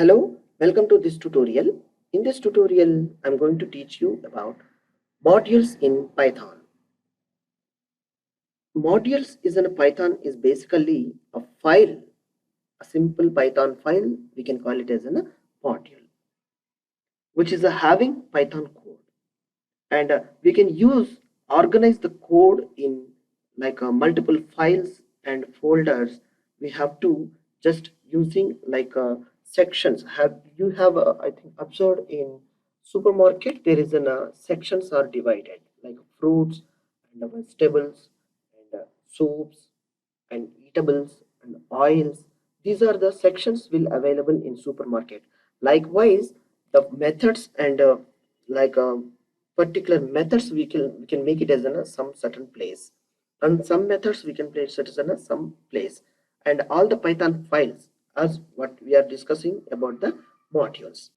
Hello, welcome to this tutorial. In this tutorial, I'm going to teach you about modules in Python. Modules is in a Python is basically a file, a simple Python file. We can call it as a module, which is a having Python code, and we can organize the code in multiple files and folders. We have to just using sections. I think observed in supermarket there is an sections are divided like fruits and vegetables and soups and eatables and oils. These are the sections will available in supermarket. Likewise, the methods and particular methods we can make it as in some certain place, and some methods we can place it as in some place, and all the Python files as what we are discussing about the modules.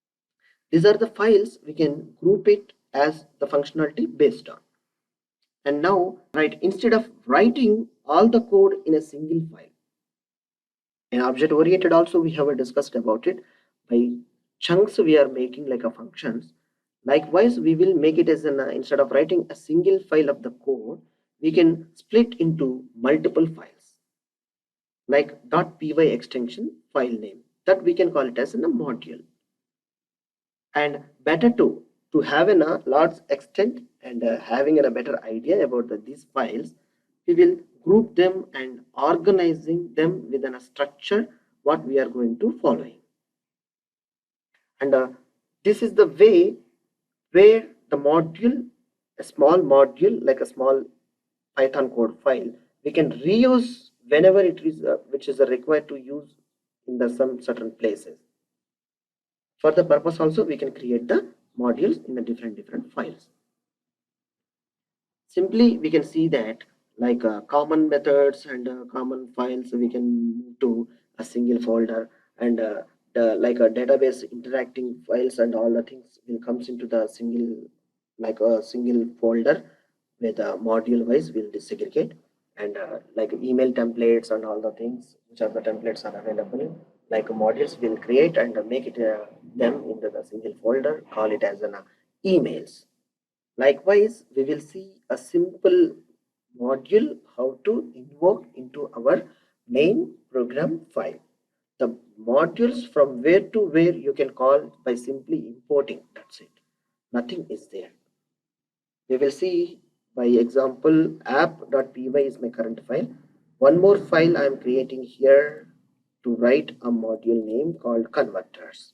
These are the files we can group it as the functionality based on. And now, right, instead of writing all the code in a single file, in object oriented also we have discussed about it, by chunks we are making like a functions. Likewise, we will make it as an instead of writing a single file of the code, we can split into multiple files like .py extension file name, that we can call it as a module. And better to have a large extent and having a better idea about these files, we will group them and organizing them within a structure what we are going to following. And this is the way where the module, a small module like a small Python code file, we can reuse whenever it is which is required to use in the some certain places. For the purpose also we can create the modules in the different files. Simply we can see that like common methods and common files we can move to a single folder, and like a database interacting files and all the things will comes into the single folder with module wise we'll segregate, and like email templates and all the things which are the templates are available like modules will create and make it them into the single folder, call it as an emails. Likewise, we will see a simple module how to invoke into our main program file. The modules from where to where you can call by simply importing, that's it. Nothing is there. We will see by example app.py is my current file. One more file I am creating here to write a module name called converters.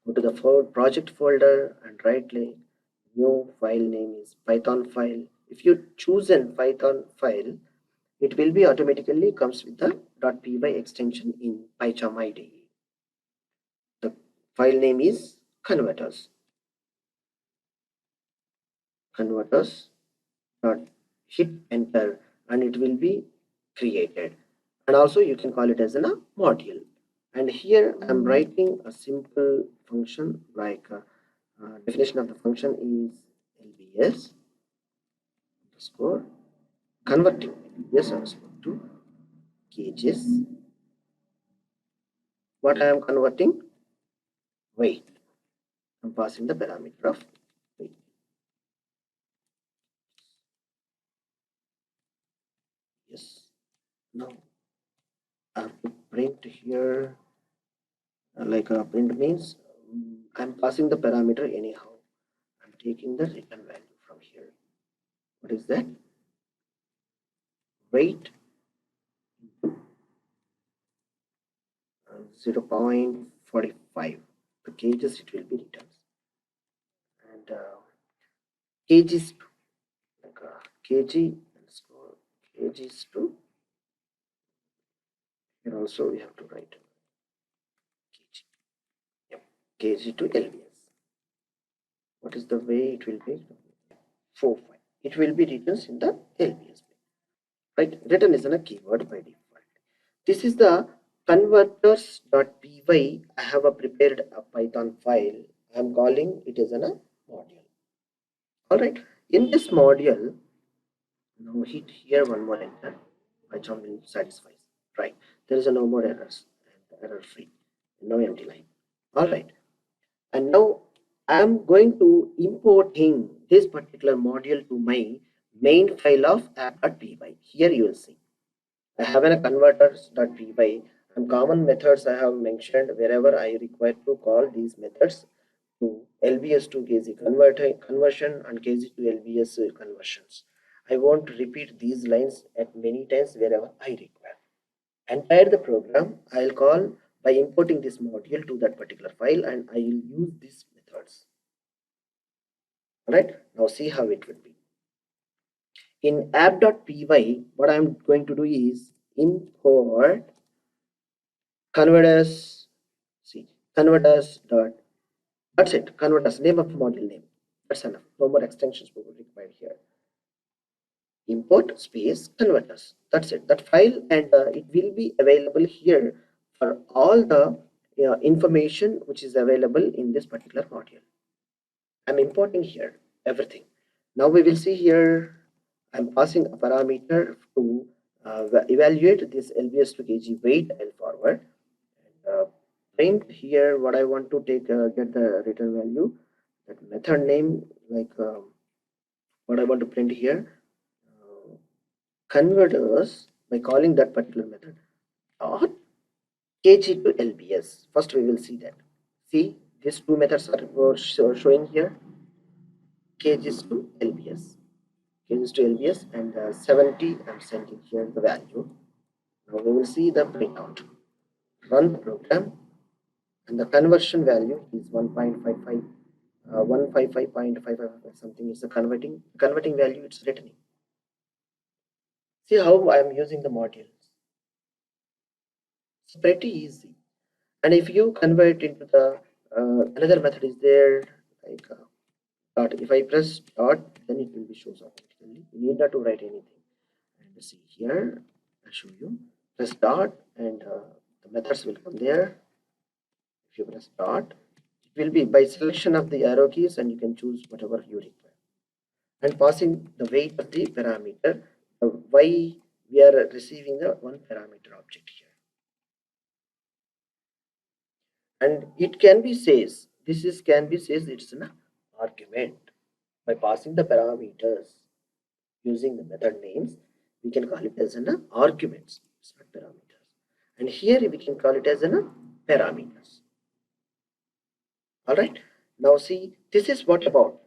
Go to the project folder and right click, new file name is Python file. If you choose a Python file, it will be automatically comes with the .py extension in PyCharm IDE. The file name is converters. Converters. Hit enter and it will be created. And also you can call it as a module. And here I'm writing a simple function like definition of the function is lbs underscore converting lbs underscore to kgs. What I am converting? Weight. I'm passing the parameter of weight. Yes. Now I have to print here like a print means I'm passing the parameter anyhow. I'm taking the return value from here. What is that? Weight 0.45. The kgs it will be returned, and kgs like kg underscore kgs to here also we have to write kg. Yep, kg to lbs. What is the way it will be? 4 5. It will be written in the lbs. Right, written is in a keyword by default. This is the converters.py. I have prepared a Python file. I am calling it as a module. All right, in this module, now hit here one more enter. PyCharm will satisfy. Right, there is no more errors and error free. no empty line. All right, and now I am going to importing this particular module to my main file of app.py. Here you will see I have a converters.py and common methods I have mentioned wherever I require to call these methods to LBS to KZ conversion and KZ to LBS conversions. I won't repeat these lines at many times wherever I require. Entire the program I'll call by importing this module to that particular file, and I will use these methods. Alright, now see how it will be. In app.py, what I'm going to do is import converters, see, converters dot, that's it, converters, name of the module name. That's enough. No more extensions required here. Import space converters. That's it. That file, and it will be available here for all the information which is available in this particular module. I'm importing here everything. Now we will see here. I'm passing a parameter to evaluate this LBS to kg weight and forward. And, print here what I want to take get the return value. That method name, like what I want to print here. Converters by calling that particular method dot kg to LBS. First we will see that. See, these two methods are showing here. Kgs to LBS. Kgs to LBS, and 70 I'm sending here the value. Now we will see the printout. Run the program, and the conversion value is 1.55. 155.555 something is the converting value it's returning. See how I am using the modules. It's pretty easy. And if you convert into the another method is there, like dot. If I press dot, then it will be shows automatically. You need not to write anything. And see here, I'll show you. Press dot, and the methods will come there. If you press dot, it will be by selection of the arrow keys, and you can choose whatever you require. And passing the weight of the parameter, why we are receiving the one parameter object here. And it can be says, this is can be says it's an argument. By passing the parameters using the method names, we can call it as an arguments, it's not parameters. And here we can call it as an parameters. All right, now see, this is what about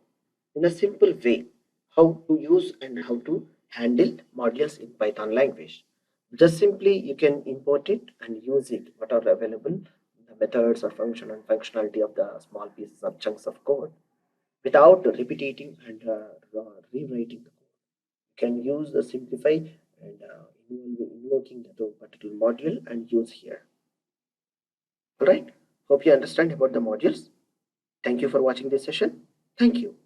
in a simple way how to use and how to handle modules in Python language. Just simply you can import it and use it, what are available, the methods or function and functionality of the small pieces of chunks of code, without repeating and rewriting the code. You can use the simplify and invoking the particular module and use here. All right, hope you understand about the modules. Thank you for watching this session. Thank you.